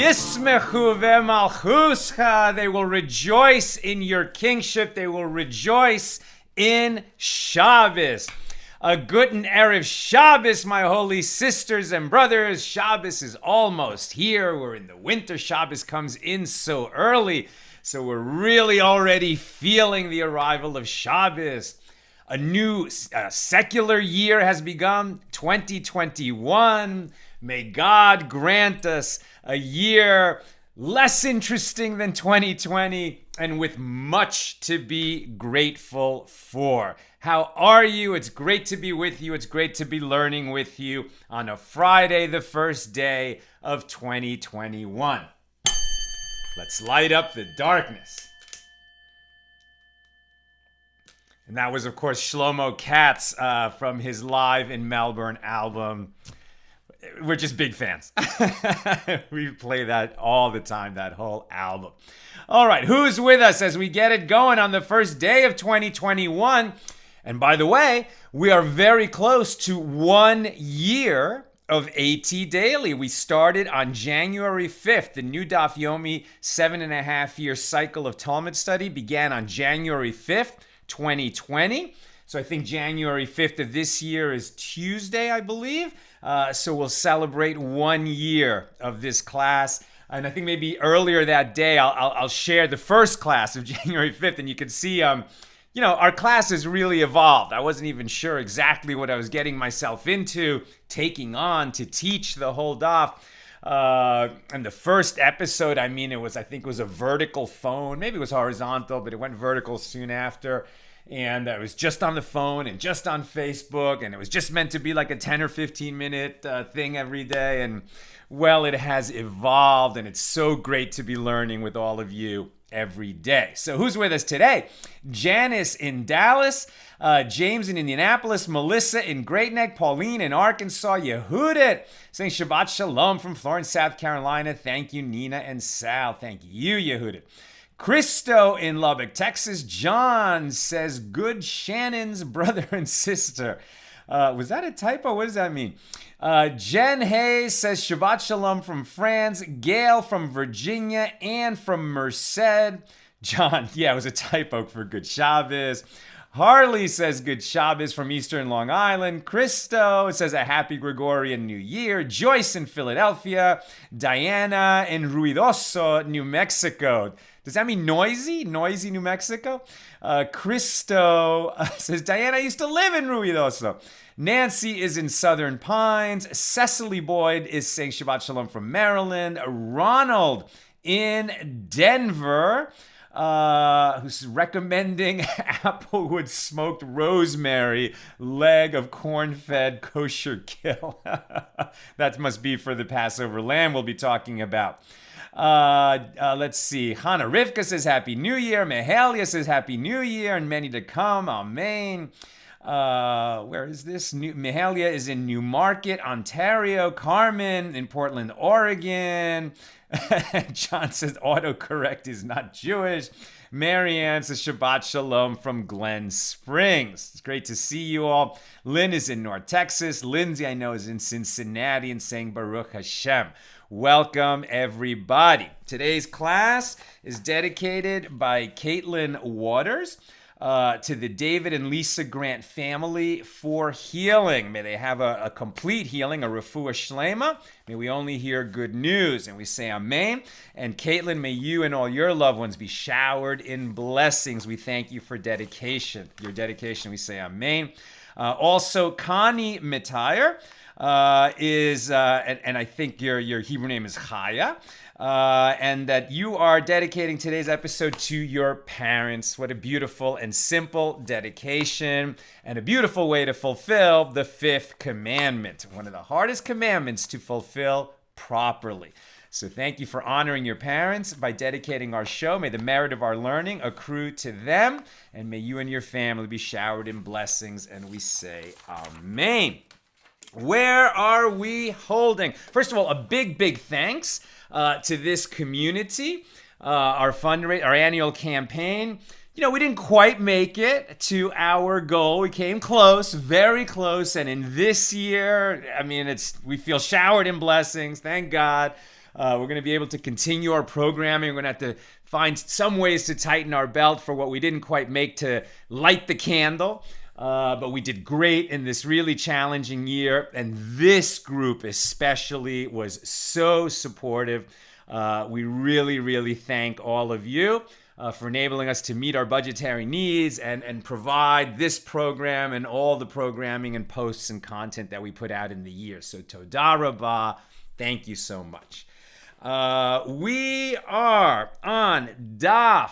Yismechu v'malchuscha. They will rejoice in your kingship. They will rejoice in Shabbos. A guten Erev Shabbos, my holy sisters and brothers. Shabbos is almost here. We're in the winter. Shabbos comes in so early. So we're really already feeling the arrival of Shabbos. A new secular year has begun, 2021. May God grant us a year less interesting than 2020 and with much to be grateful for. How are you? It's great to be with you. It's great to be learning with you on a Friday, the first day of 2021. Let's light up the darkness. And that was, of course, Shlomo Katz from his Live in Melbourne album. We're just big fans. We play that all the time, that whole album. All right, who's with us as we get it going on the first day of 2021? And by the way, we are very close to 1 year of AT Daily. We started on January 5th. The new Daf Yomi 7.5-year cycle of Talmud study began on January 5th, 2020. So I think January 5th of this year is Tuesday, I believe. So we'll celebrate 1 year of this class. And I think maybe earlier that day, I'll share the first class of January 5th. And you can see, our class has really evolved. I wasn't even sure exactly what I was getting myself into, taking on to teach the whole daf. And the first episode, I think it was a vertical phone. Maybe it was horizontal, but it went vertical soon after. And it was just on the phone and just on Facebook. And it was just meant to be like a 10 or 15 minute thing every day. And well, it has evolved. And it's so great to be learning with all of you every day. So who's with us today? Janice in Dallas, James in Indianapolis, Melissa in Great Neck, Pauline in Arkansas, Yehudit saying Shabbat Shalom from Florence, South Carolina. Thank you, Nina and Sal. Thank you, Yehudit. Christo in Lubbock, Texas. John says, good Shannon's brother and sister. Was that a typo? What does that mean? Jen Hayes says, Shabbat Shalom from France. Gail from Virginia and from Merced. John, yeah, it was a typo for Good Shabbos. Harley says, good Shabbos from Eastern Long Island. Christo says, a happy Gregorian New Year. Joyce in Philadelphia. Diana in Ruidoso, New Mexico. Does that mean noisy? Noisy, New Mexico? Christo says, Diana used to live in Ruidoso. Nancy is in Southern Pines. Cecily Boyd is saying Shabbat Shalom from Maryland. Ronald in Denver, who's recommending Applewood smoked rosemary leg of corn-fed kosher kill. That must be for the Passover lamb we'll be talking about. Let's see. Hannah Rivka says Happy New Year. Mahalia says Happy New Year and many to come. Amen. Where is this? Mahalia is in Newmarket, Ontario. Carmen in Portland, Oregon. John says autocorrect is not Jewish. Marianne says Shabbat Shalom from Glen Springs. It's great to see you all. Lynn is in North Texas. Lindsay, I know, is in Cincinnati and saying Baruch Hashem. Welcome, everybody. Today's class is dedicated by Caitlin Waters to the David and Lisa Grant family for healing. May they have a complete healing, a refuah shlema. May we only hear good news. And we say amen. And Caitlin, may you and all your loved ones be showered in blessings. We thank you for dedication. Your dedication, we say amen. Also, Connie Mitayer is, and I think your Hebrew name is Chaya, and that you are dedicating today's episode to your parents. What a beautiful and simple dedication, and a beautiful way to fulfill the fifth commandment. One of the hardest commandments to fulfill properly. So thank you for honoring your parents by dedicating our show. May the merit of our learning accrue to them, and may you and your family be showered in blessings, and we say amen. Where are we holding? First of all, a big thanks to this community, our annual campaign. We didn't quite make it to our goal. We came close, very close, and in this year, we feel showered in blessings. Thank God. We're going to be able to continue our programming. We're going to have to find some ways to tighten our belt for what we didn't quite make to light the candle. But we did great in this really challenging year, and this group especially was so supportive. We really thank all of you for enabling us to meet our budgetary needs and provide this program and all the programming and posts and content that we put out in the year. So Toda Rabah, thank you so much. We are on Daf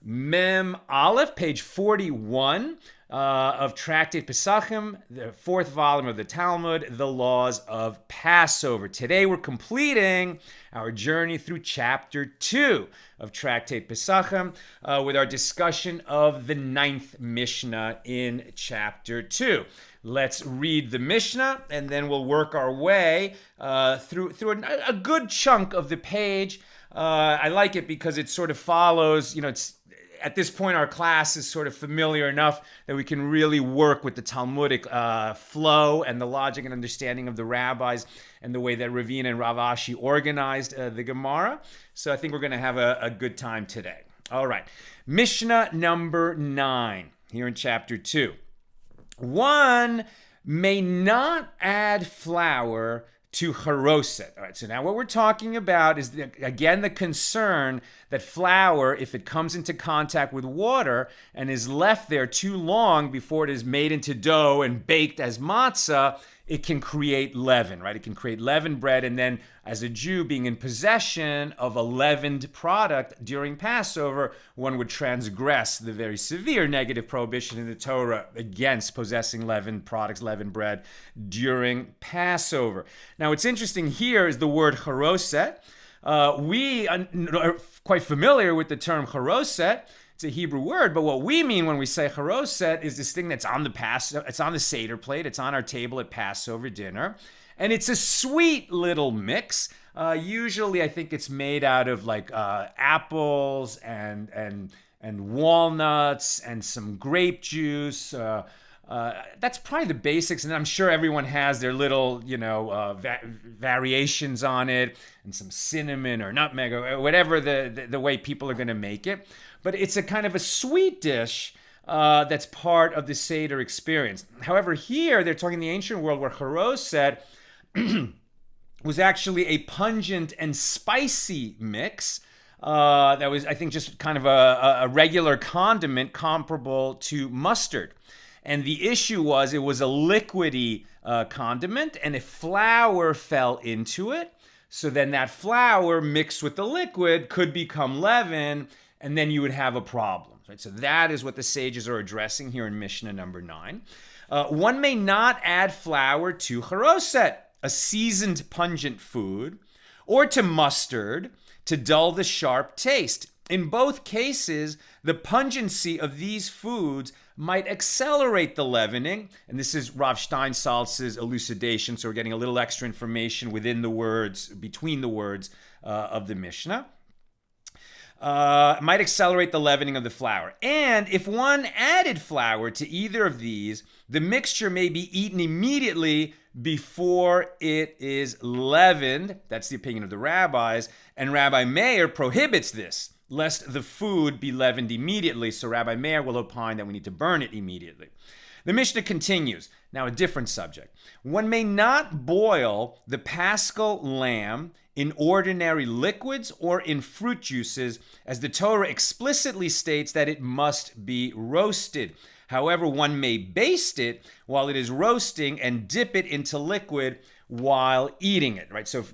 Mem Aleph, page 41 of Tractate Pesachim, the fourth volume of the Talmud, the laws of Passover. Today we're completing our journey through chapter 2 of Tractate Pesachim with our discussion of the 9th Mishna in chapter 2. Let's read the Mishnah, and then we'll work our way through a good chunk of the page. I like it because it sort of follows, at this point our class is sort of familiar enough that we can really work with the Talmudic flow and the logic and understanding of the rabbis and the way that Ravina and Rav Ashi organized the Gemara. So I think we're going to have a good time today. All right. Mishnah number 9 here in chapter 2. One may not add flour to charoset. All right, so now what we're talking about is, again, the concern that flour, if it comes into contact with water and is left there too long before it is made into dough and baked as matzah, it can create leaven, right? It can create leavened bread, and then as a Jew being in possession of a leavened product during Passover, one would transgress the very severe negative prohibition in the Torah against possessing leavened products, leavened bread during Passover. Now, what's interesting here is the word charoset. We are quite familiar with the term charoset. It's a Hebrew word, but what we mean when we say charoset is this thing that's on it's on the Seder plate, it's on our table at Passover dinner, and it's a sweet little mix. Usually, I think it's made out of like apples and walnuts and some grape juice. That's probably the basics, and I'm sure everyone has their little, variations on it, and some cinnamon or nutmeg or whatever the way people are going to make it. But it's a kind of a sweet dish that's part of the Seder experience. However, here they're talking in the ancient world where charoset was actually a pungent and spicy mix that was, I think, just kind of a regular condiment comparable to mustard. And the issue was it was a liquidy condiment, and if flour fell into it, so then that flour mixed with the liquid could become leaven, and then you would have a problem. Right? So that is what the sages are addressing here in Mishnah number 9. One may not add flour to charoset, a seasoned pungent food, or to mustard to dull the sharp taste. In both cases, the pungency of these foods might accelerate the leavening, and this is Rav Steinsaltz's elucidation, so we're getting a little extra information within the words, between the words of the Mishnah. Might accelerate the leavening of the flour. And if one added flour to either of these, the mixture may be eaten immediately before it is leavened. That's the opinion of the rabbis, and Rabbi Meir prohibits this, lest the food be leavened immediately. So Rabbi Meir will opine that we need to burn it immediately. The Mishnah continues. Now a different subject. One may not boil the Paschal lamb in ordinary liquids or in fruit juices, as the Torah explicitly states that it must be roasted. However, one may baste it while it is roasting and dip it into liquid while eating it, right? So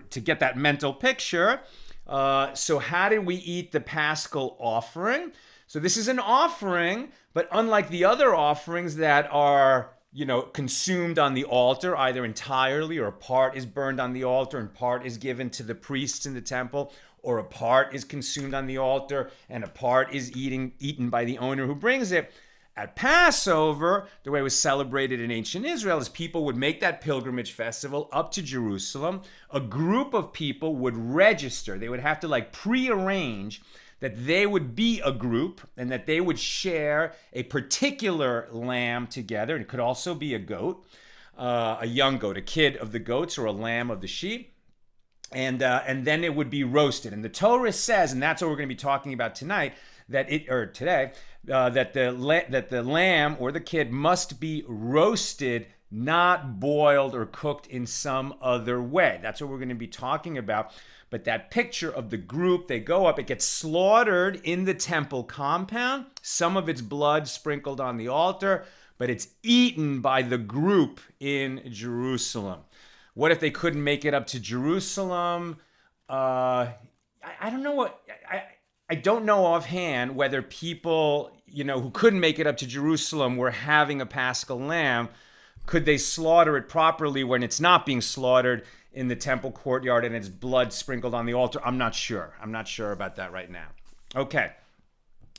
to get that mental picture, so how did we eat the Paschal offering? So this is an offering, but unlike the other offerings that are consumed on the altar, either entirely, or a part is burned on the altar and part is given to the priests in the temple, or a part is consumed on the altar and a part is eaten by the owner who brings it. At Passover, the way it was celebrated in ancient Israel is people would make that pilgrimage festival up to Jerusalem. A group of people would register. They would have to prearrange that they would be a group and that they would share a particular lamb together. It could also be a goat, a young goat, a kid of the goats, or a lamb of the sheep. And then it would be roasted. And the Torah says, and that's what we're going to be talking about tonight, that the lamb or the kid must be roasted, not boiled or cooked in some other way. That's what we're going to be talking about. But that picture of the group, they go up, it gets slaughtered in the temple compound, some of its blood sprinkled on the altar, but it's eaten by the group in Jerusalem. What if they couldn't make it up to Jerusalem? I don't know I don't know offhand whether people, who couldn't make it up to Jerusalem were having a Paschal lamb. Could they slaughter it properly when it's not being slaughtered in the temple courtyard and its blood sprinkled on the altar? I'm not sure. I'm not sure about that right now. Okay.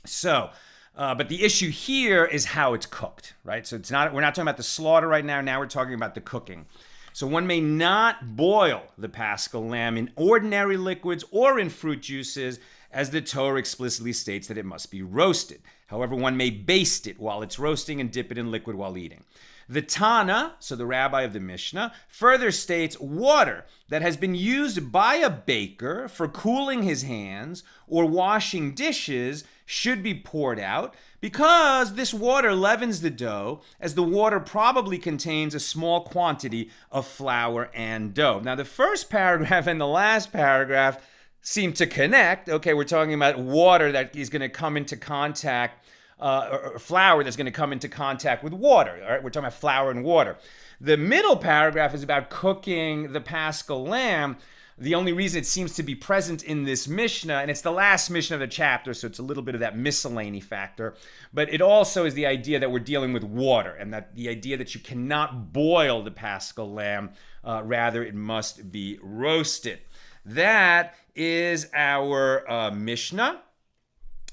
So, but the issue here is how it's cooked, right? So we're not talking about the slaughter right now. Now we're talking about the cooking. So one may not boil the Paschal lamb in ordinary liquids or in fruit juices, as the Torah explicitly states that it must be roasted. However, one may baste it while it's roasting and dip it in liquid while eating. The Tana, so the rabbi of the Mishna, further states water that has been used by a baker for cooling his hands or washing dishes should be poured out, because this water leavens the dough, as the water probably contains a small quantity of flour and dough. Now, the first paragraph and the last paragraph seem to connect. Okay, we're talking about water that is going to come into contact, or flour that's going to come into contact with water. All right, we're talking about flour and water. The middle paragraph is about cooking the Paschal lamb. The only reason it seems to be present in this Mishna, and it's the last Mishna of the chapter, so it's a little bit of that miscellany factor, but it also is the idea that we're dealing with water, and that the idea that you cannot boil the Paschal lamb, rather it must be roasted. That is our Mishnah.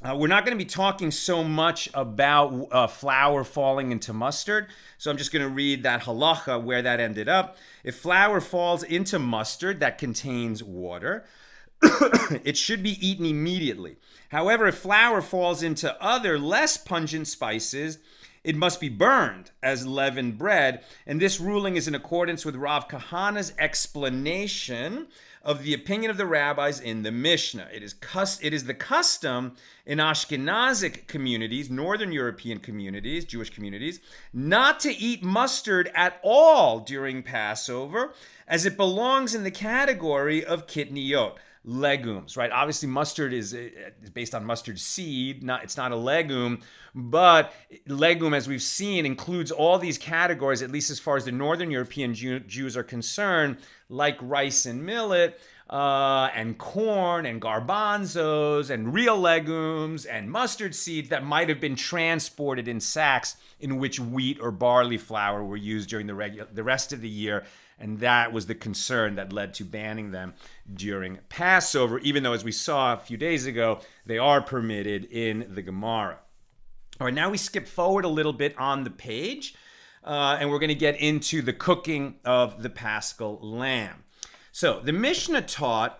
We're not going to be talking so much about flour falling into mustard, so I'm just going to read that halacha where that ended up. If flour falls into mustard that contains water, it should be eaten immediately. However, if flour falls into other less pungent spices, it must be burned as leavened bread, and this ruling is in accordance with Rav Kahana's explanation of the opinion of the rabbis in the Mishnah. It is the custom in Ashkenazic communities, Northern European communities, Jewish communities, not to eat mustard at all during Passover, as it belongs in the category of kitniyot, legumes, right? Obviously, mustard is based on mustard seed. It's not a legume, but legume, as we've seen, includes all these categories, at least as far as the Northern European Jews are concerned, like rice and millet, and corn and garbanzos and real legumes and mustard seeds that might have been transported in sacks in which wheat or barley flour were used during the rest of the year. And that was the concern that led to banning them during Passover, even though, as we saw a few days ago, they are permitted in the Gemara. All right, now we skip forward a little bit on the page, and we're going to get into the cooking of the Paschal lamb. So the Mishnah taught,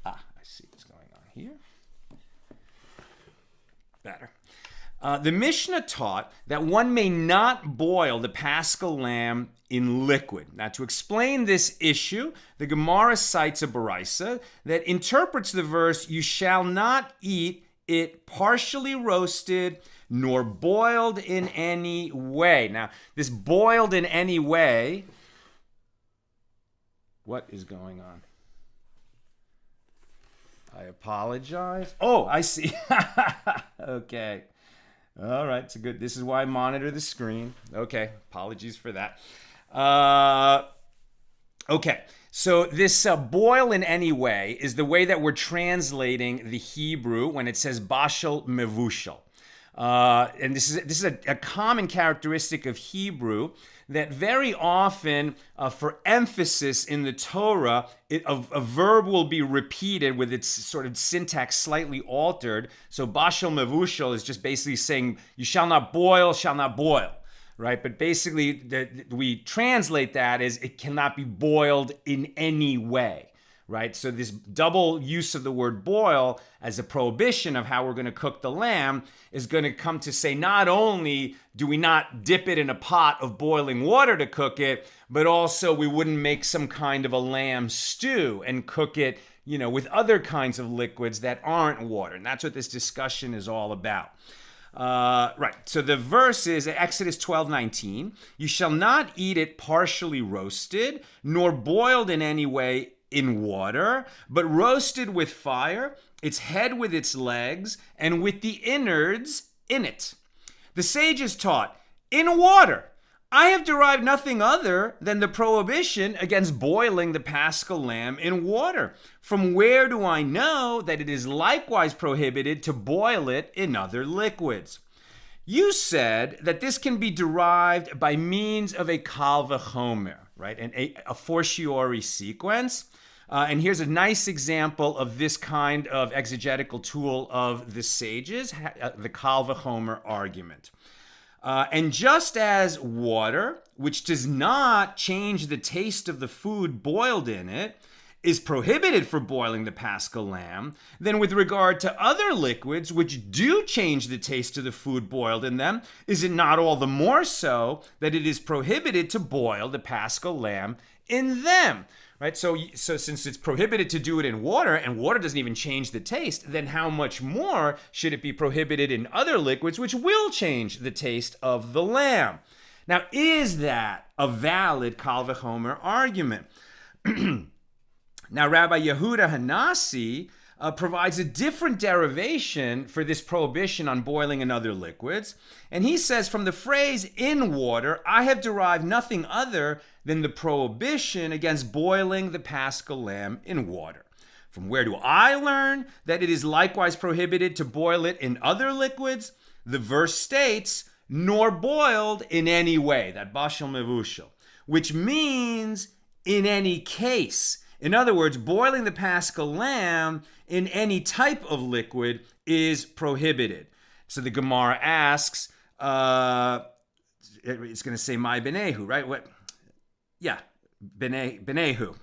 I see what's going on here. Better. The Mishnah taught that one may not boil the Paschal lamb in liquid. Now, to explain this issue, the Gemara cites a Baraisa that interprets the verse, "You shall not eat it partially roasted nor boiled in any way." Now, this boiled in any way, what is going on? I apologize. Oh, I see. Okay. All right, it's good. This is why I monitor the screen. Okay, apologies for that. Okay, so this boil in any way is the way that we're translating the Hebrew when it says bashal mevushal. And this is a common characteristic of Hebrew, that very often, for emphasis in the Torah, a verb will be repeated with its sort of syntax slightly altered. So bashal mevushal is just basically saying, you shall not boil, right? But basically, we translate that as it cannot be boiled in any way. Right? So this double use of the word boil as a prohibition of how we're going to cook the lamb is going to come to say, not only do we not dip it in a pot of boiling water to cook it, but also we wouldn't make some kind of a lamb stew and cook it, with other kinds of liquids that aren't water. And that's what this discussion is all about. Right. So the verse is Exodus 12:19. You shall not eat it partially roasted, nor boiled in any way in water, but roasted with fire, its head with its legs, and with the innards in it. The sages taught, in water. I have derived nothing other than the prohibition against boiling the Paschal lamb in water. From where do I know that it is likewise prohibited to boil it in other liquids? You said that this can be derived by means of a kal v'chomer, right? And a fortiori sequence. And here's a nice example of this kind of exegetical tool of the sages, the kal v'chomer argument. And just as water, which does not change the taste of the food boiled in it, is prohibited for boiling the Paschal lamb, then with regard to other liquids which do change the taste of the food boiled in them, is it not all the more so that it is prohibited to boil the Paschal lamb in them? Right? So since it's prohibited to do it in water, and water doesn't even change the taste, then how much more should it be prohibited in other liquids which will change the taste of the lamb? Now, is that a valid kal v'chomer argument? Now, Rabbi Yehuda Hanasi provides a different derivation for this prohibition on boiling in other liquids. And he says, from the phrase in water, I have derived nothing other than the prohibition against boiling the Paschal lamb in water. From where do I learn that it is likewise prohibited to boil it in other liquids? The verse states, nor boiled in any way, that bashal mevushal, which means in any case. In other words, boiling the Paschal lamb in any type of liquid is prohibited. So the Gemara asks, it's going to say my benehu, right? What? Yeah, benehu.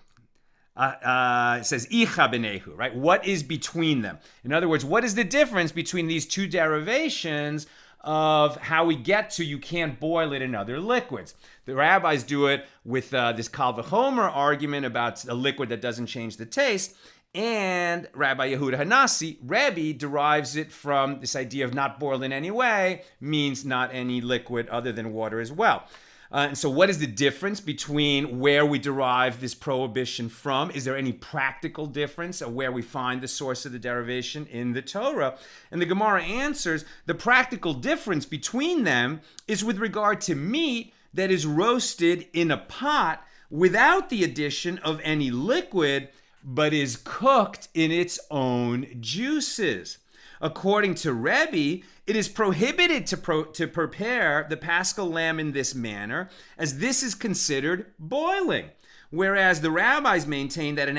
It says icha benehu, right? What is between them? In other words, what is the difference between these two derivations of how we get to you can't boil it in other liquids? The rabbis do it with this kal v'chomer argument about a liquid that doesn't change the taste, and Rabbi Yehuda Hanasi, Rebbe, derives it from this idea of not boiled in any way, means not any liquid other than water as well. And so what is the difference between where we derive this prohibition from? Is there any practical difference of where we find the source of the derivation in the Torah? And the Gemara answers, the practical difference between them is with regard to meat that is roasted in a pot without the addition of any liquid, but is cooked in its own juices. According to Rebbe, it is prohibited to prepare the Paschal lamb in this manner, as this is considered boiling. Whereas the rabbis maintain that an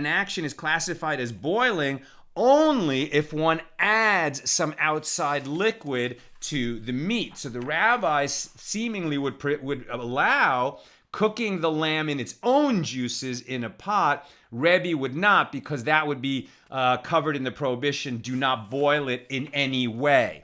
action is classified as boiling only if one adds some outside liquid to the meat. So the rabbis seemingly would allow cooking the lamb in its own juices in a pot. Rebbe would not, because that would be covered in the prohibition, do not boil it in any way.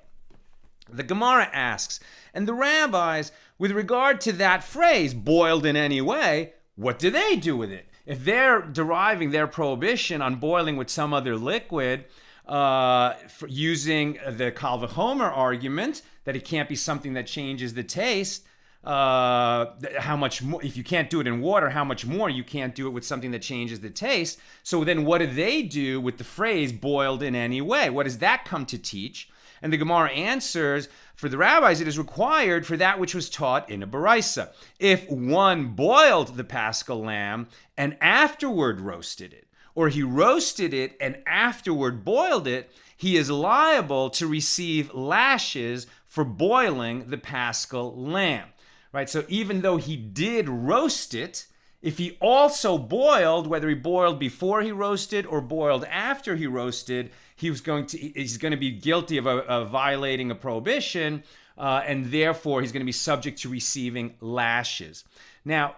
The Gemara asks, and the rabbis, with regard to that phrase, boiled in any way, what do they do with it? If they're deriving their prohibition on boiling with some other liquid, for using the kal v'chomer argument, that it can't be something that changes the taste, how much more, if you can't do it in water, how much more you can't do it with something that changes the taste. So then what do they do with the phrase boiled in any way? What does that come to teach? And the Gemara answers, for the rabbis, it is required for that which was taught in a baraisa. If one boiled the Paschal lamb and afterward roasted it, or he roasted it and afterward boiled it, he is liable to receive lashes for boiling the Paschal lamb. Right? So even though he did roast it, if he also boiled, whether he boiled before he roasted or boiled after he roasted, he's going to be guilty of violating a prohibition, and therefore he's going to be subject to receiving lashes. Now,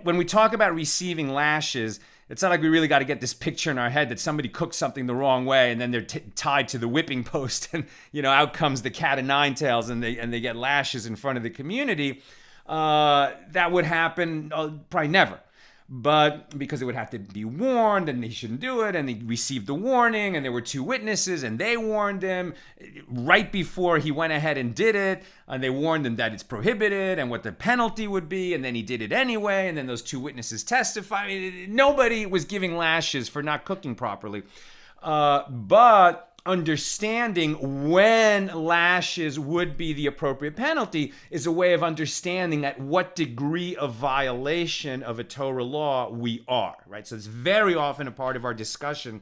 when we talk about receiving lashes, it's not like we really got to get this picture in our head that somebody cooked something the wrong way and then they're tied to the whipping post, and out comes the cat of nine tails, and they get lashes in front of the community. That would happen probably never. But because it would have to be warned and he shouldn't do it, and he received the warning, and there were two witnesses and they warned him right before he went ahead and did it, and they warned him that it's prohibited and what the penalty would be, and then he did it anyway, and then those two witnesses testified. Nobody was giving lashes for not cooking properly. But understanding when lashes would be the appropriate penalty is a way of understanding at what degree of violation of a Torah law we are, right? So it's very often a part of our discussion,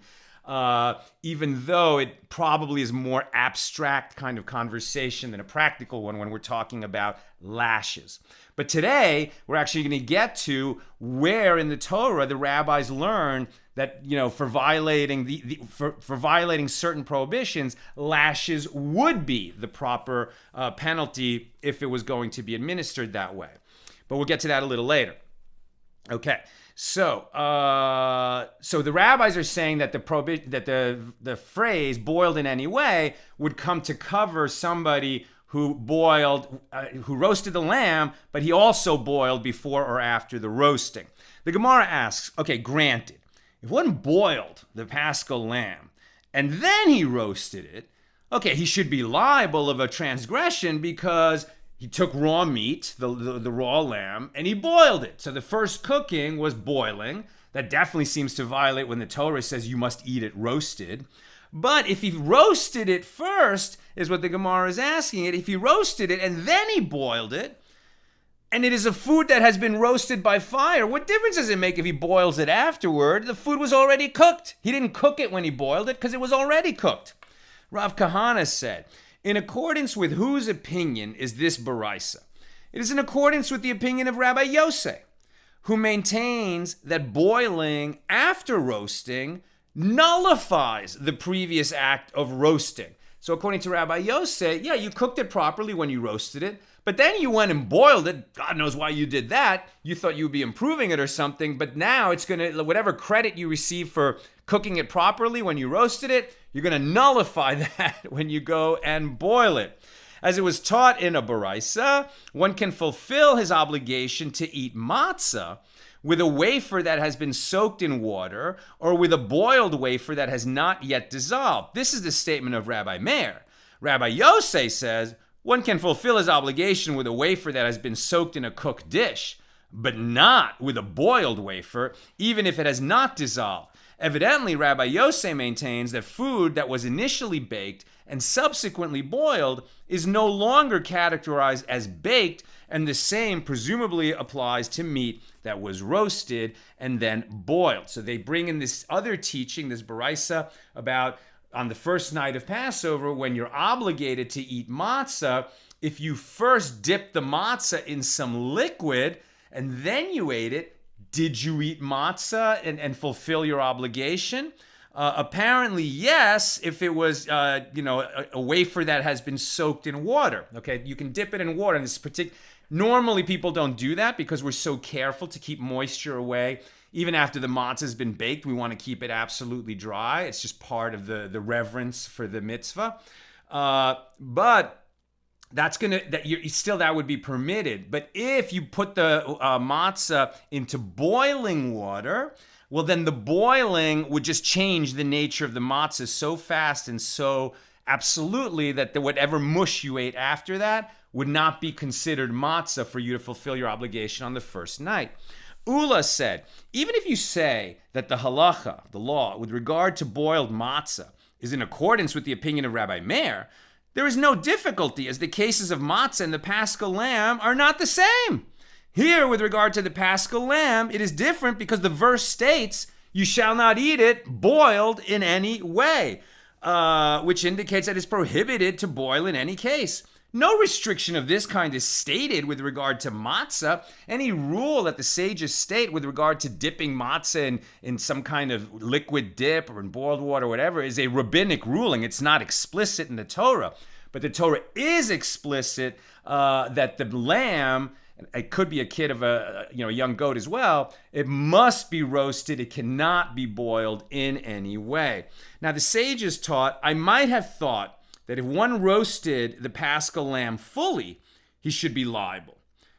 even though it probably is more abstract kind of conversation than a practical one when we're talking about lashes. But today, we're actually going to get to where in the Torah the rabbis learn that, for violating for violating certain prohibitions, lashes would be the proper penalty if it was going to be administered that way. But we'll get to that a little later. Okay, so the rabbis are saying that the phrase "boiled in any way" would come to cover somebody who roasted the lamb, but he also boiled before or after the roasting. The Gemara asks, okay, granted, if one boiled the Paschal lamb and then he roasted it, okay, he should be liable of a transgression because he took raw meat, the raw lamb, and he boiled it. So the first cooking was boiling. That definitely seems to violate when the Torah says you must eat it roasted. But if he roasted it first, is what the Gemara is asking it. If he roasted it and then he boiled it, and it is a food that has been roasted by fire, what difference does it make if he boils it afterward? The food was already cooked. He didn't cook it when he boiled it because it was already cooked. Rav Kahana said, in accordance with whose opinion is this baraisa? It is in accordance with the opinion of Rabbi Yosef, who maintains that boiling after roasting nullifies the previous act of roasting. So according to Rabbi Yosef, yeah, you cooked it properly when you roasted it, but then you went and boiled it. God knows why you did that. You thought you would be improving it or something, but now it's going to, whatever credit you receive for cooking it properly when you roasted it, you're going to nullify that when you go and boil it. As it was taught in a baraisa, one can fulfill his obligation to eat matzah with a wafer that has been soaked in water, or with a boiled wafer that has not yet dissolved. This is the statement of Rabbi Meir. Rabbi Yosef says, one can fulfill his obligation with a wafer that has been soaked in a cooked dish, but not with a boiled wafer, even if it has not dissolved. Evidently, Rabbi Yosef maintains that food that was initially baked and subsequently boiled is no longer categorized as baked, and the same presumably applies to meat that was roasted and then boiled. So they bring in this other teaching, this baraisa, about on the first night of Passover, when you're obligated to eat matzah, if you first dip the matzah in some liquid and then you ate it, did you eat matzah and fulfill your obligation? Apparently, yes, if it was, a wafer that has been soaked in water. Okay, you can dip it in water. And this normally people don't do that because we're so careful to keep moisture away. Even after the matzah has been baked, we want to keep it absolutely dry. It's just part of the reverence for the mitzvah. But that would be permitted. But if you put the matzah into boiling water, well, then the boiling would just change the nature of the matzah so fast and so absolutely that whatever mush you ate after that would not be considered matzah for you to fulfill your obligation on the first night. Ula said, even if you say that the halacha, the law, with regard to boiled matzah is in accordance with the opinion of Rabbi Meir, there is no difficulty, as the cases of matzah and the Paschal lamb are not the same. Here, with regard to the Paschal lamb, it is different because the verse states You shall not eat it boiled in any way, which indicates that it's prohibited to boil in any case. No restriction of this kind is stated with regard to matzah. Any rule that the sages state with regard to dipping matzah in some kind of liquid dip or in boiled water or whatever is a rabbinic ruling. It's not explicit in the Torah. But the Torah is explicit that the lamb, it could be a kid of a young goat as well, it must be roasted. It cannot be boiled in any way. Now the sages taught, I might have thought, that if one roasted the Paschal lamb fully, he should be liable.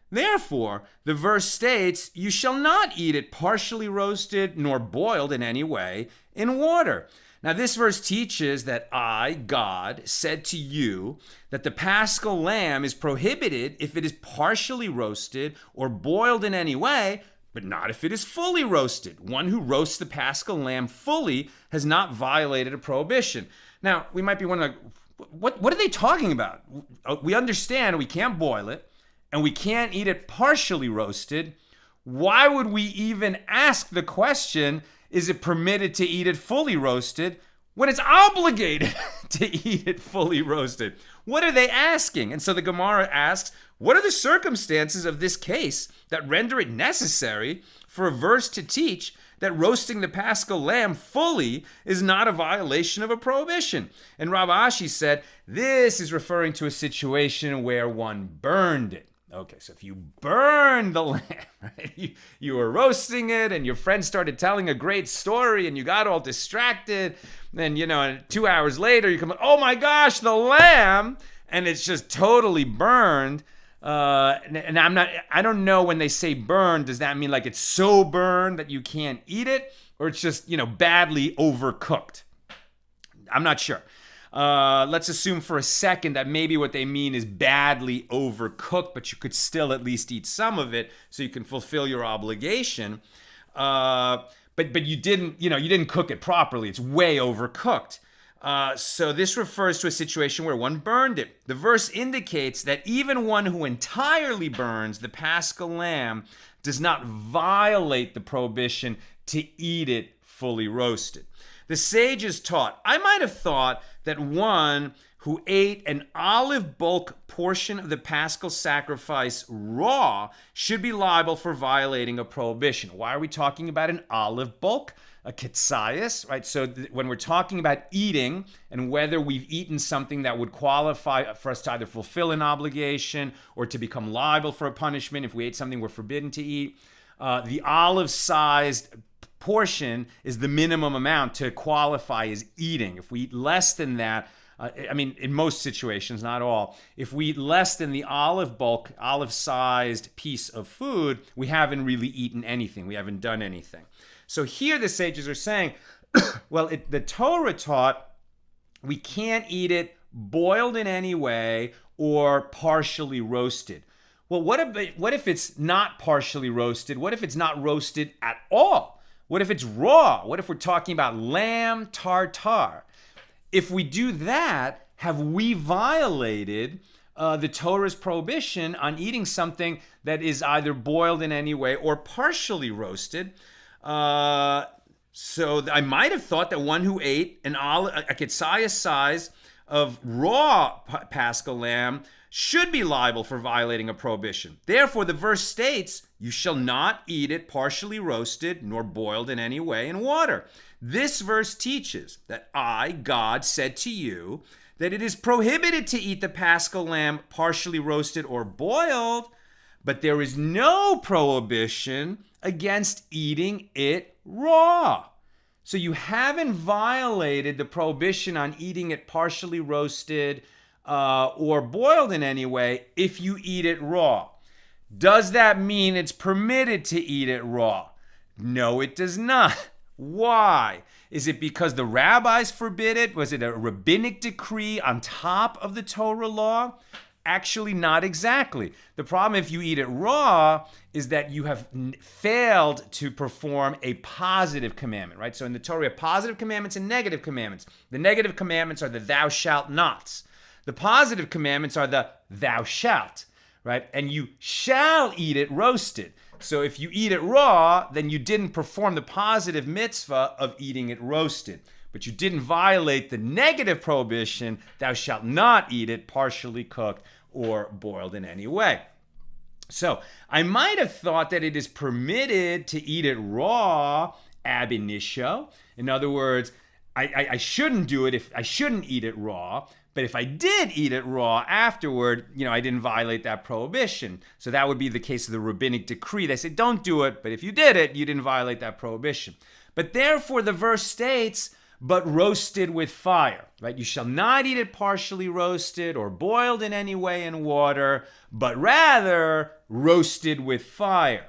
Therefore, the verse states, you shall not eat it partially roasted nor boiled in any way in water. Now, this verse teaches that I, God, said to you that the Paschal lamb is prohibited if it is partially roasted or boiled in any way, but not if it is fully roasted. One who roasts the Paschal lamb fully has not violated a prohibition. Now, we might be wondering, what are they talking about? We understand we can't boil it and we can't eat it partially roasted. Why would we even ask the question, is it permitted to eat it fully roasted, when it's obligated to eat it fully roasted? What are they asking? And so the Gemara asks, what are the circumstances of this case that render it necessary for a verse to teach that roasting the Paschal lamb fully is not a violation of a prohibition? And Rav Ashi said, this is referring to a situation where one burned it. Okay, so if you burn the lamb, right? You were roasting it and your friend started telling a great story and you got all distracted. Then, 2 hours later, you come, oh my gosh, the lamb, and it's just totally burned. And I don't know, when they say burned, does that mean like it's so burned that you can't eat it? Or it's just, badly overcooked? I'm not sure. Let's assume for a second that maybe what they mean is badly overcooked, but you could still at least eat some of it so you can fulfill your obligation. But you didn't cook it properly. It's way overcooked. So this refers to a situation where one burned it. The verse indicates that even one who entirely burns the Paschal lamb does not violate the prohibition to eat it fully roasted. The sages taught, I might have thought that one who ate an olive bulk portion of the Paschal sacrifice raw should be liable for violating a prohibition. Why are we talking about an olive bulk? A ketsias, right? So when we're talking about eating and whether we've eaten something that would qualify for us to either fulfill an obligation or to become liable for a punishment if we ate something we're forbidden to eat, the olive-sized portion is the minimum amount to qualify as eating. If we eat less than that, in most situations, not all, if we eat less than the olive-sized piece of food, we haven't really eaten anything. We haven't done anything. So here the sages are saying, the Torah taught we can't eat it boiled in any way or partially roasted. Well, what if it's not partially roasted? What if it's not roasted at all? What if it's raw? What if we're talking about lamb tartare? If we do that, have we violated the Torah's prohibition on eating something that is either boiled in any way or partially roasted? So I might have thought that one who ate a ketsias size of raw Paschal lamb should be liable for violating a prohibition. Therefore, the verse states, you shall not eat it partially roasted nor boiled in any way in water. This verse teaches that I, God, said to you that it is prohibited to eat the Paschal lamb partially roasted or boiled, but there is no prohibition against eating it raw. So you haven't violated the prohibition on eating it partially roasted or boiled in any way if you eat it raw. Does that mean it's permitted to eat it raw? No, it does not. Why? Is it because the rabbis forbid it? Was it a rabbinic decree on top of the Torah law? Actually, not exactly. The problem if you eat it raw is that you have failed to perform a positive commandment, right? So in the Torah, we have positive commandments and negative commandments. The negative commandments are the thou shalt nots. The positive commandments are the thou shalt, right? And you shall eat it roasted. So if you eat it raw, then you didn't perform the positive mitzvah of eating it roasted. But you didn't violate the negative prohibition, thou shalt not eat it partially cooked or boiled in any way. So I might have thought that it is permitted to eat it raw ab initio. In other words, I shouldn't do it if I shouldn't eat it raw. But if I did eat it raw afterward, I didn't violate that prohibition. So that would be the case of the rabbinic decree. They say, don't do it, but if you did it, you didn't violate that prohibition. But therefore, the verse states, but roasted with fire, right? You shall not eat it partially roasted or boiled in any way in water, but rather roasted with fire.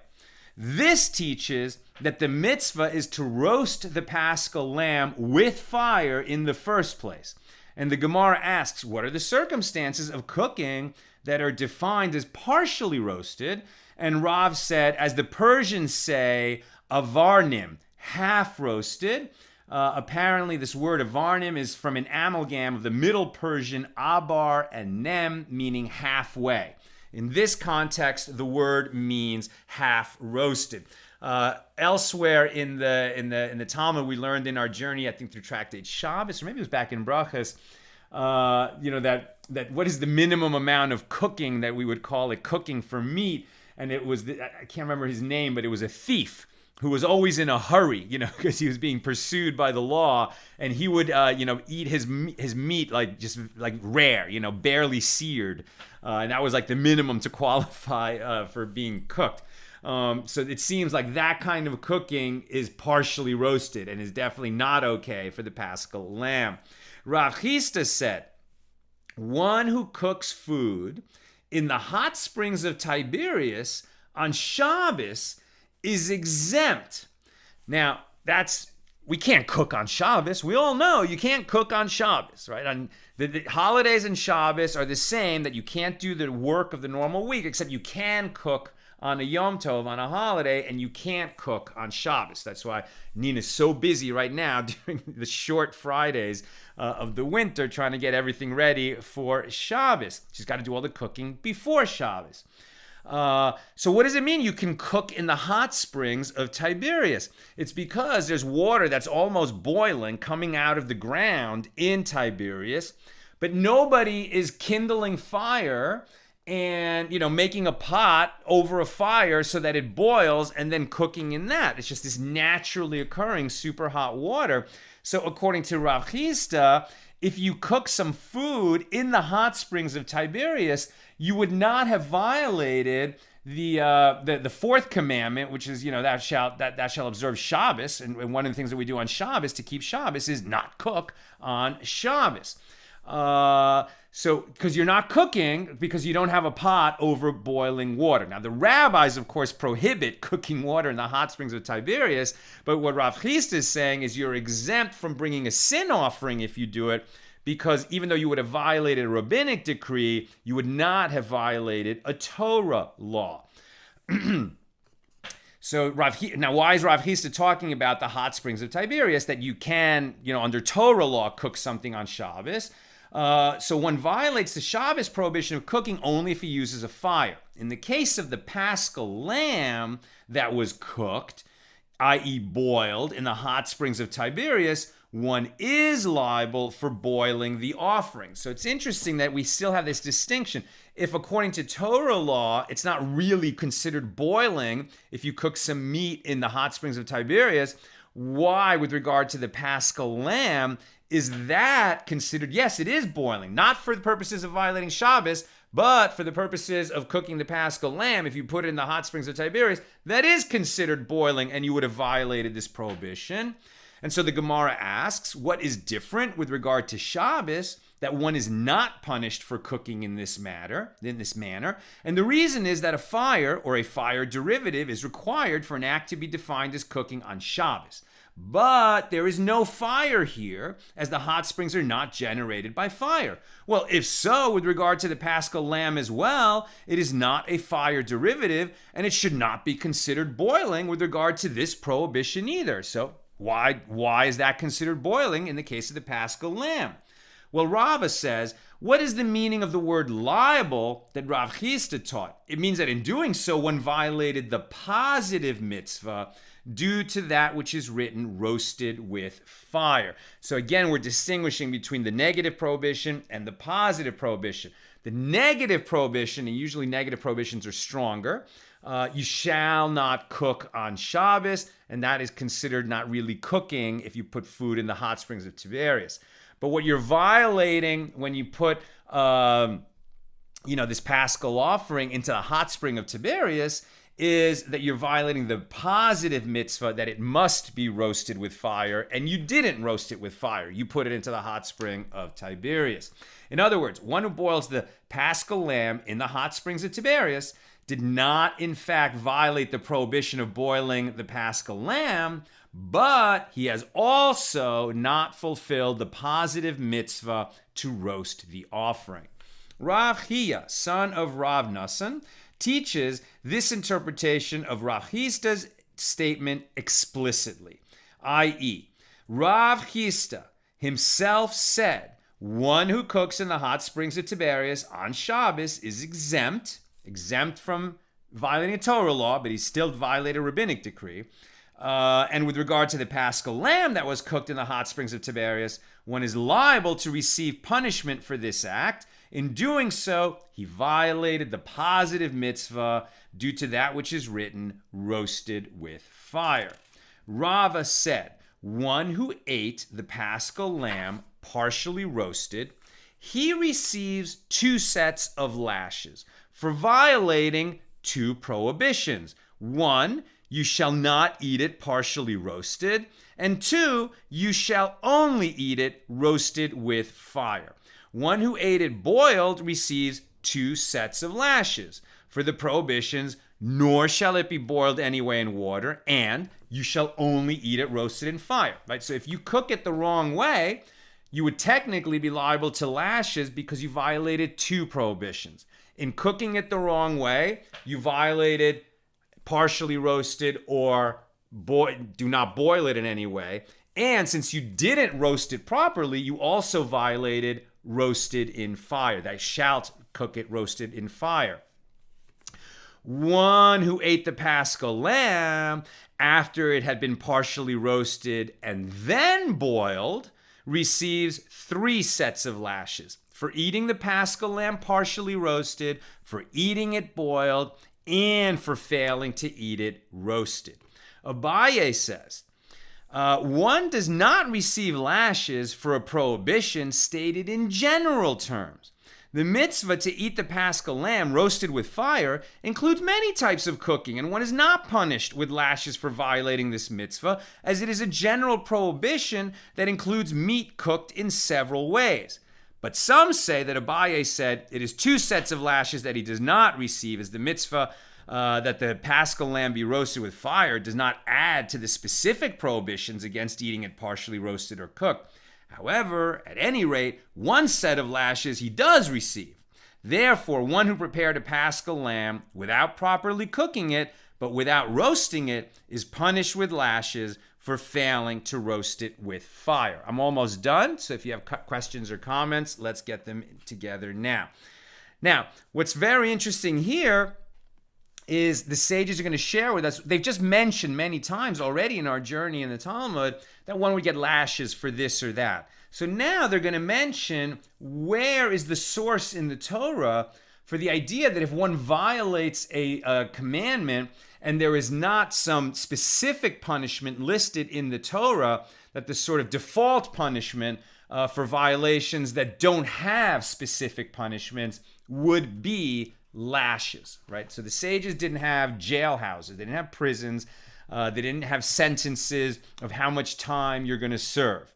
This teaches that the mitzvah is to roast the Paschal lamb with fire in the first place. And the Gemara asks, what are the circumstances of cooking that are defined as partially roasted? And Rav said, as the Persians say, avarnim, half roasted. Apparently, this word avarnim is from an amalgam of the Middle Persian abar and nem, meaning halfway. In this context, the word means half roasted. Elsewhere in the Talmud, we learned in our journey, I think through Tractate Shabbos, or maybe it was back in Brachas, that what is the minimum amount of cooking that we would call it cooking for meat? And it was, I can't remember his name, but it was a thief who was always in a hurry, because he was being pursued by the law, and he would, eat his meat like rare, barely seared, and that was like the minimum to qualify for being cooked. So it seems like that kind of cooking is partially roasted and is definitely not okay for the Paschal lamb. Rav Chisda said, one who cooks food in the hot springs of Tiberias on Shabbos is exempt. Now, we can't cook on Shabbos. We all know you can't cook on Shabbos, right? On the holidays and Shabbos are the same, that you can't do the work of the normal week, except you can cook on a Yom Tov, on a holiday, and you can't cook on Shabbos. That's why Nina's so busy right now during the short Fridays of the winter trying to get everything ready for Shabbos. She's got to do all the cooking before Shabbos. So what does it mean you can cook in the hot springs of Tiberias? It's because there's water that's almost boiling coming out of the ground in Tiberias, but nobody is kindling fire and, making a pot over a fire so that it boils and then cooking in that. It's just this naturally occurring super hot water. So according to Rav Chisda, if you cook some food in the hot springs of Tiberias, you would not have violated the fourth commandment, which is, thou shalt observe Shabbos. And one of the things that we do on Shabbos to keep Shabbos is not cook on Shabbos. So, because you're not cooking, because you don't have a pot over boiling water. Now, the rabbis, of course, prohibit cooking water in the hot springs of Tiberias, but what Rav Chisda is saying is you're exempt from bringing a sin offering if you do it, because even though you would have violated a rabbinic decree, you would not have violated a Torah law. So now, why is Rav Chisda talking about the hot springs of Tiberias, that you can, under Torah law, cook something on Shabbos? So one violates the Shabbos prohibition of cooking only if he uses a fire. In the case of the Paschal lamb that was cooked, i.e. boiled in the hot springs of Tiberias, one is liable for boiling the offering. So it's interesting that we still have this distinction. If according to Torah law, it's not really considered boiling if you cook some meat in the hot springs of Tiberias, why, with regard to the Paschal lamb, is that considered, yes, it is boiling, not for the purposes of violating Shabbos, but for the purposes of cooking the Paschal lamb? If you put it in the hot springs of Tiberias, that is considered boiling, and you would have violated this prohibition. And so the Gemara asks, what is different with regard to Shabbos that one is not punished for cooking in this manner? And the reason is that a fire or a fire derivative is required for an act to be defined as cooking on Shabbos. But there is no fire here, as the hot springs are not generated by fire. Well, if so, with regard to the Paschal lamb as well, it is not a fire derivative, and it should not be considered boiling with regard to this prohibition either. So why is that considered boiling in the case of the Paschal lamb? Well, Rava says, what is the meaning of the word liable that Rav Chisda taught? It means that in doing so, one violated the positive mitzvah due to that which is written, roasted with fire. So again, we're distinguishing between the negative prohibition and the positive prohibition. The negative prohibition, and usually negative prohibitions are stronger, you shall not cook on Shabbos, and that is considered not really cooking if you put food in the hot springs of Tiberias. But what you're violating when you put this Paschal offering into the hot spring of Tiberias is that you're violating the positive mitzvah that it must be roasted with fire, and you didn't roast it with fire. You put it into the hot spring of Tiberias. In other words, one who boils the Paschal lamb in the hot springs of Tiberias did not, in fact, violate the prohibition of boiling the Paschal lamb, but he has also not fulfilled the positive mitzvah to roast the offering. Rav Chia, son of Rav Nassan, teaches this interpretation of Rav Chisda's statement explicitly, i.e., Rav Chisda himself said, one who cooks in the hot springs of Tiberias on Shabbos is exempt from violating a Torah law, but he still violated a rabbinic decree. And with regard to the Paschal lamb that was cooked in the hot springs of Tiberias, one is liable to receive punishment for this act. In doing so, he violated the positive mitzvah due to that which is written, roasted with fire. Rava said, one who ate the Paschal lamb partially roasted, he receives 2 sets of lashes for violating 2 prohibitions. 1, you shall not eat it partially roasted, and 2, you shall only eat it roasted with fire. One who ate it boiled receives 2 sets of lashes for the prohibitions, nor shall it be boiled anyway in water, and you shall only eat it roasted in fire. Right? So if you cook it the wrong way, you would technically be liable to lashes because you violated 2 prohibitions. In cooking it the wrong way, you violated partially roasted or do not boil it in any way. And since you didn't roast it properly, you also violated roasted in fire. Thou shalt cook it roasted in fire. One who ate the Paschal lamb after it had been partially roasted and then boiled receives 3 sets of lashes for eating the Paschal lamb partially roasted, for eating it boiled, and for failing to eat it roasted. Abaye says, one does not receive lashes for a prohibition stated in general terms. The mitzvah to eat the Paschal lamb roasted with fire includes many types of cooking, and one is not punished with lashes for violating this mitzvah, as it is a general prohibition that includes meat cooked in several ways. But some say that Abaye said it is 2 sets of lashes that he does not receive, as the mitzvah that the Paschal lamb be roasted with fire does not add to the specific prohibitions against eating it partially roasted or cooked. However, at any rate, 1 set of lashes he does receive. Therefore, one who prepared a Paschal lamb without properly cooking it, but without roasting it, is punished with lashes for failing to roast it with fire. I'm almost done, so if you have questions or comments, let's get them together now. Now, what's very interesting here is the sages are going to share with us, they've just mentioned many times already in our journey in the Talmud that one would get lashes for this or that. So now they're going to mention where is the source in the Torah for the idea that if one violates a commandment and there is not some specific punishment listed in the Torah, that the sort of default punishment for violations that don't have specific punishments would be lashes, right? So the sages didn't have jailhouses, they didn't have prisons, they didn't have sentences of how much time you're going to serve.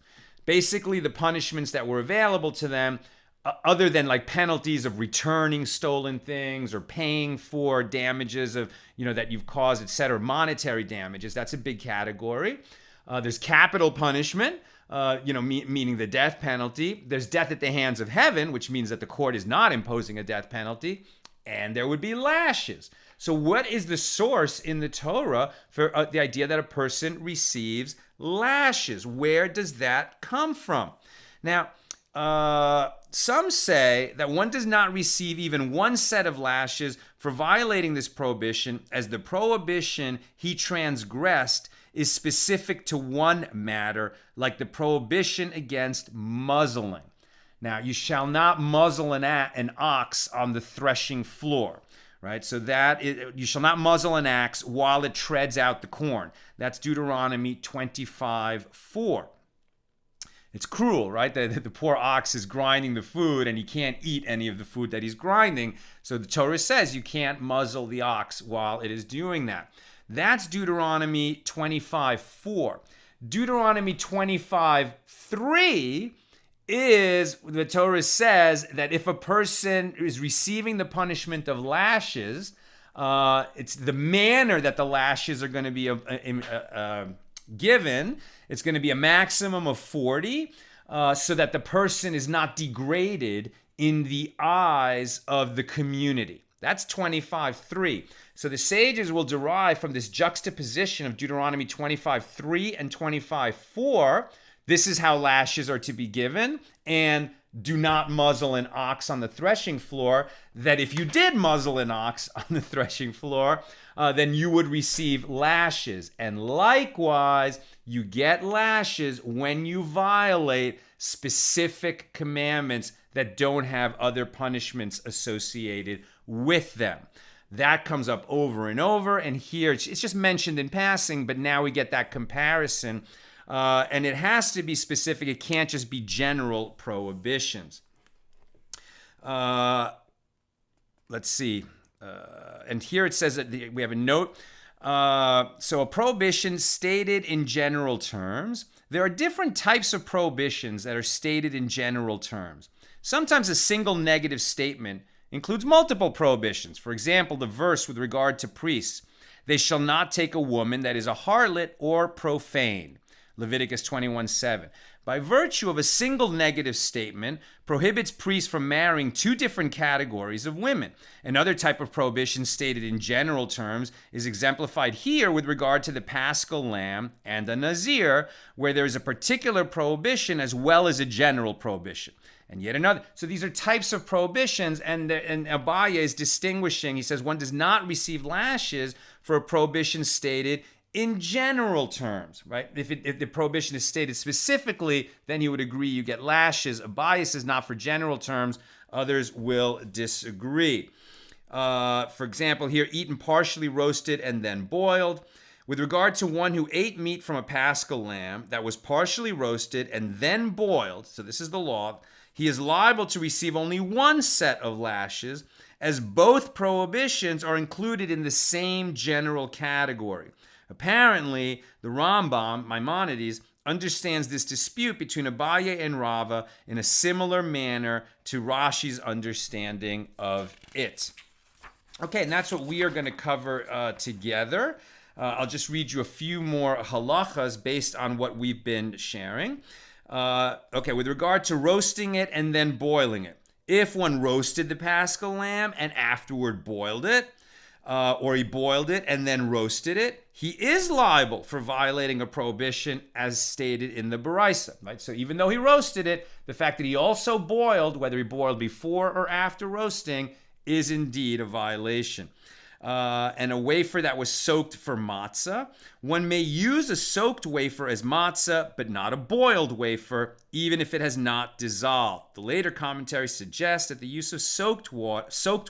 Basically, the punishments that were available to them, other than like penalties of returning stolen things or paying for damages of, that you've caused, etc., monetary damages, that's a big category. There's capital punishment, meaning the death penalty. There's death at the hands of heaven, which means that the court is not imposing a death penalty. And there would be lashes. So what is the source in the Torah for the idea that a person receives lashes? Where does that come from? Now, Some say that one does not receive even one set of lashes for violating this prohibition, as the prohibition he transgressed is specific to one matter, like the prohibition against muzzling. Now, you shall not muzzle an ox on the threshing floor, right? So you shall not muzzle an ox while it treads out the corn. That's Deuteronomy 25:4. It's cruel, right? The poor ox is grinding the food and he can't eat any of the food that he's grinding. So the Torah says you can't muzzle the ox while it is doing that. That's Deuteronomy 25:4. Deuteronomy 25:3 is the Torah says that if a person is receiving the punishment of lashes, it's the manner that the lashes are going to be given. It's going to be a maximum of 40, so that the person is not degraded in the eyes of the community. That's 25:3. So the sages will derive from this juxtaposition of Deuteronomy 25:3 and 25:4. This is how lashes are to be given, and do not muzzle an ox on the threshing floor, that if you did muzzle an ox on the threshing floor, then you would receive lashes. And likewise, you get lashes when you violate specific commandments that don't have other punishments associated with them. That comes up over and over, and here it's just mentioned in passing, but now we get that comparison. And it has to be specific. It can't just be general prohibitions. Let's see. And here it says that we have a note. So a prohibition stated in general terms. There are different types of prohibitions that are stated in general terms. Sometimes a single negative statement includes multiple prohibitions. For example, the verse with regard to priests. They shall not take a woman that is a harlot or profane. Leviticus 21:7. By virtue of a single negative statement, prohibits priests from marrying two different categories of women. Another type of prohibition stated in general terms is exemplified here with regard to the Paschal lamb and a Nazir, where there is a particular prohibition as well as a general prohibition. And yet another. So these are types of prohibitions, and Abaye is distinguishing. He says one does not receive lashes for a prohibition stated in general terms, right? If the prohibition is stated specifically, then you would agree you get lashes. Abaye is not for general terms. Others will disagree. For example, here, eaten partially roasted and then boiled. With regard to one who ate meat from a Paschal lamb that was partially roasted and then boiled, so this is the law, he is liable to receive only one set of lashes, as both prohibitions are included in the same general category. Apparently, the Rambam, Maimonides, understands this dispute between Abaye and Rava in a similar manner to Rashi's understanding of it. Okay, and that's what we are going to cover together. I'll just read you a few more halachas based on what we've been sharing. Okay, with regard to roasting it and then boiling it. If one roasted the Paschal lamb and afterward boiled it, or he boiled it and then roasted it, he is liable for violating a prohibition as stated in the Baraisa, right? So even though he roasted it, the fact that he also boiled, whether he boiled before or after roasting, is indeed a violation. And a wafer that was soaked for matzah. One may use a soaked wafer as matzah, but not a boiled wafer, even if it has not dissolved. The later commentaries suggest that the use of soaked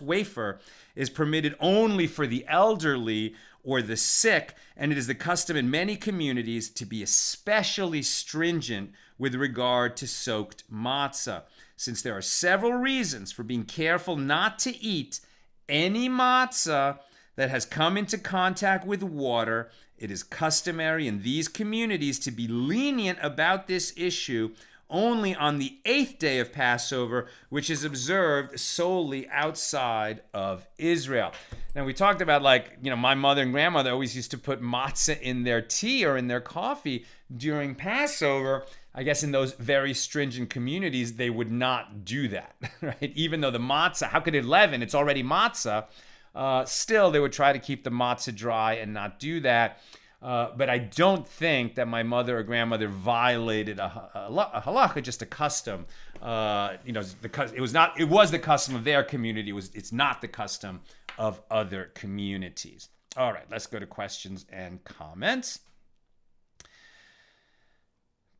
wafer is permitted only for the elderly or the sick, and it is the custom in many communities to be especially stringent with regard to soaked matzah, since there are several reasons for being careful not to eat any matzah that has come into contact with water. It is customary in these communities to be lenient about this issue only on the 8th day of Passover, which is observed solely outside of Israel. Now, we talked about, my mother and grandmother always used to put matzah in their tea or in their coffee during Passover. I guess in those very stringent communities, they would not do that, right? Even though the matzah, how could it leaven? It's already matzah. Still, they would try to keep the matzah dry and not do that. But I don't think that my mother or grandmother violated a halacha, just a custom. It was the custom of their community. It's not the custom of other communities. All right, let's go to questions and comments.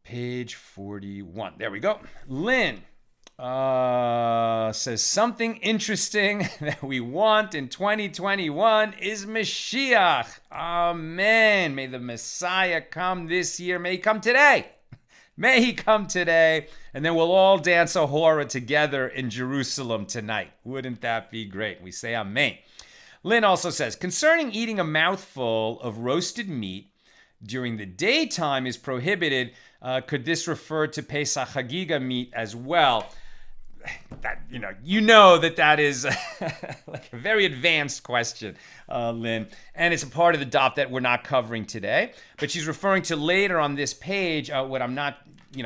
Page 41. There we go. Lynn says something interesting that we want in 2021 is Mashiach. Amen. May the Messiah come this year. May he come today. May he come today. And then we'll all dance a hora together in Jerusalem tonight. Wouldn't that be great? We say amen. Lynn also says, concerning eating a mouthful of roasted meat during the daytime is prohibited. Could this refer to Pesach Chagiga meat as well? That that is like a very advanced question, Lynn, and it's a part of the daf that we're not covering today. But she's referring to later on this page, what I'm not,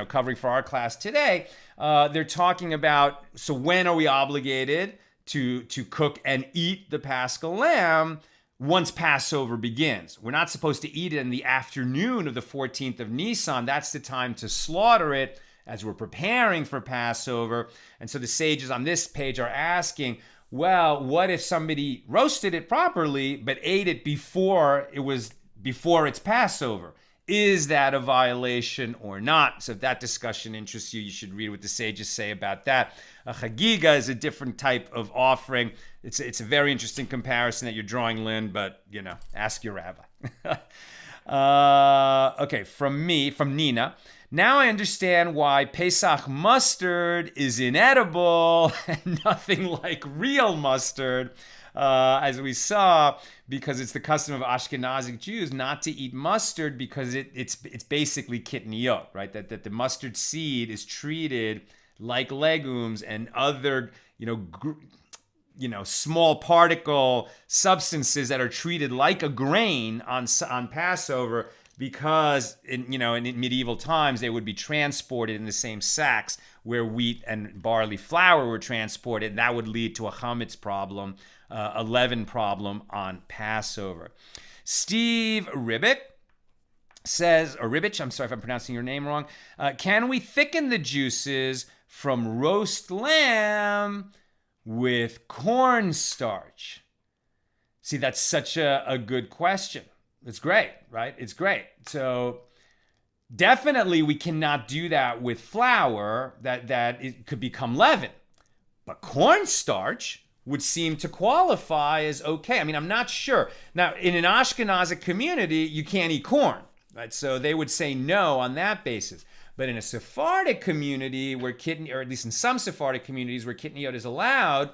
covering for our class today. They're talking about, so when are we obligated to cook and eat the Paschal lamb? Once Passover begins. We're not supposed to eat it in the afternoon of the 14th of Nisan. That's the time to slaughter it as we're preparing for Passover. And so the sages on this page are asking, well, what if somebody roasted it properly but ate it before it's Passover? Is that a violation or not? So if that discussion interests you, you should read what the sages say about that. A chagiga is a different type of offering. It's a very interesting comparison that you're drawing, Lynn, but, ask your rabbi. Okay, from Nina. Now I understand why Pesach mustard is inedible and nothing like real mustard. As we saw, because it's the custom of Ashkenazic Jews not to eat mustard because it's basically kitniyot, right? That the mustard seed is treated like legumes and other, small particle substances that are treated like a grain on Passover, because in medieval times they would be transported in the same sacks where wheat and barley flour were transported. And that would lead to a chametz problem, a leaven problem on Passover. Steve Ribic says, or Ribich, I'm sorry if I'm pronouncing your name wrong. Can we thicken the juices from roast lamb with cornstarch? See, that's such a good question. It's great, right? It's great. So definitely we cannot do that with flour, that it could become leaven. But cornstarch would seem to qualify as okay. I mean, I'm not sure. Now, in an Ashkenazic community, you can't eat corn, right? So they would say no on that basis. But in a Sephardic community or at least in some Sephardic communities where kitniyot is allowed,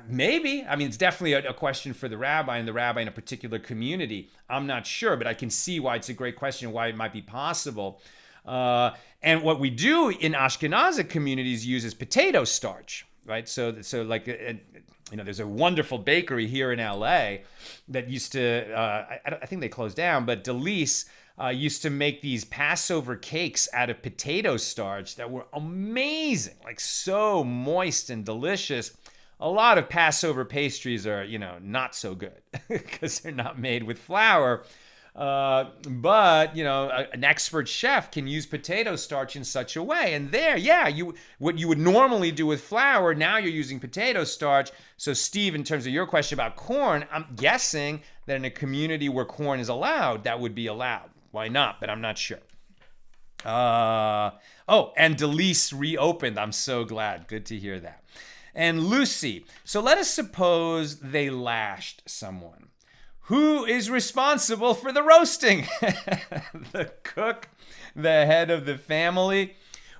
maybe. I mean, it's definitely a question for the rabbi and the rabbi in a particular community. I'm not sure, but I can see why it's a great question, why it might be possible. And what we do in Ashkenazic communities use is potato starch, right? So like, there's a wonderful bakery here in LA that used to, I think they closed down, but Delise used to make these Passover cakes out of potato starch that were amazing, like so moist and delicious. A lot of Passover pastries are, not so good because they're not made with flour. But an expert chef can use potato starch in such a way. And what you would normally do with flour, now you're using potato starch. So Steve, in terms of your question about corn, I'm guessing that in a community where corn is allowed, that would be allowed. Why not? But I'm not sure. And Delise reopened. I'm so glad. Good to hear that. And Lucy, so let us suppose they lashed someone. Who is responsible for the roasting? The cook, the head of the family?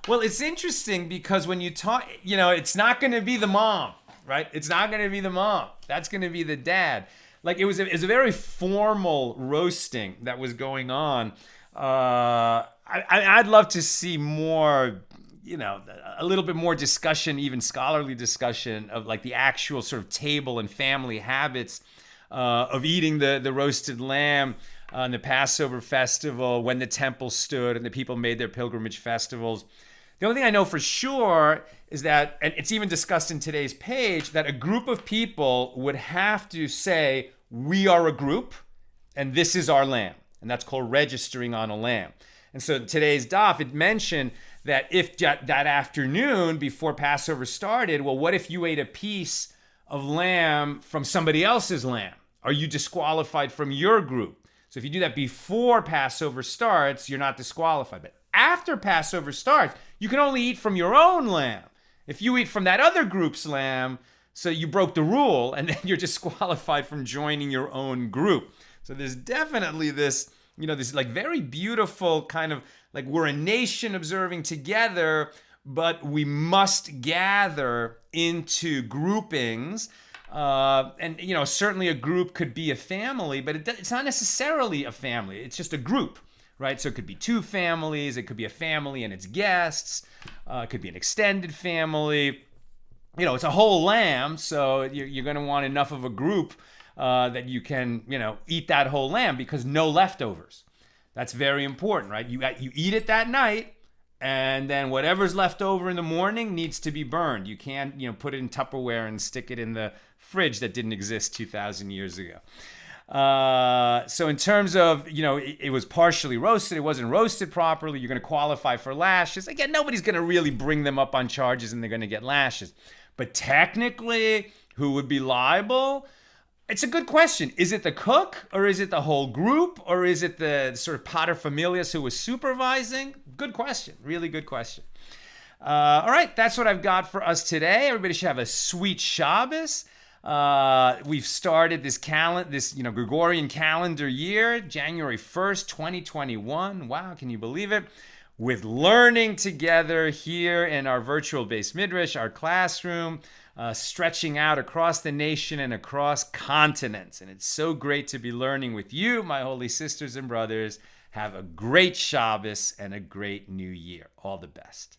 Well, it's interesting because when you talk, it's not going to be the mom, right? It's not going to be the mom. That's going to be the dad. Like it was a very formal roasting that was going on. I'd love to see more, a little bit more discussion, even scholarly discussion of like the actual sort of table and family habits of eating the roasted lamb on the Passover festival when the temple stood and the people made their pilgrimage festivals. The only thing I know for sure is that, and it's even discussed in today's page, that a group of people would have to say, we are a group and this is our lamb. And that's called registering on a lamb. And so today's daf, it mentioned that if that afternoon before Passover started, well, what if you ate a piece of lamb from somebody else's lamb? Are you disqualified from your group? So if you do that before Passover starts, you're not disqualified. But after Passover starts, you can only eat from your own lamb. If you eat from that other group's lamb, so you broke the rule, and then you're disqualified from joining your own group. So there's definitely this, this like very beautiful kind of like we're a nation observing together, but we must gather into groupings. And certainly a group could be a family, but it's not necessarily a family. It's just a group, right? So it could be two families. It could be a family and its guests. It could be an extended family. It's a whole lamb, so you're going to want enough of a group that you can, eat that whole lamb, because no leftovers. That's very important, right? You eat it that night, and then whatever's left over in the morning needs to be burned. You can't, put it in Tupperware and stick it in the fridge that didn't exist 2,000 years ago. So in terms of, it was partially roasted, it wasn't roasted properly, you're going to qualify for lashes. Again, nobody's going to really bring them up on charges and they're going to get lashes. But technically, who would be liable? It's a good question. Is it the cook, or is it the whole group, or is it the sort of paterfamilias who was supervising? Good question. Really good question. All right, that's what I've got for us today. Everybody should have a sweet Shabbos. We've started this Gregorian calendar year, January 1st, 2021. Wow, can you believe it? With learning together here in our virtual base midrash, our classroom, stretching out across the nation and across continents. And it's so great to be learning with you, my holy sisters and brothers. Have a great Shabbos and a great new year. All the best.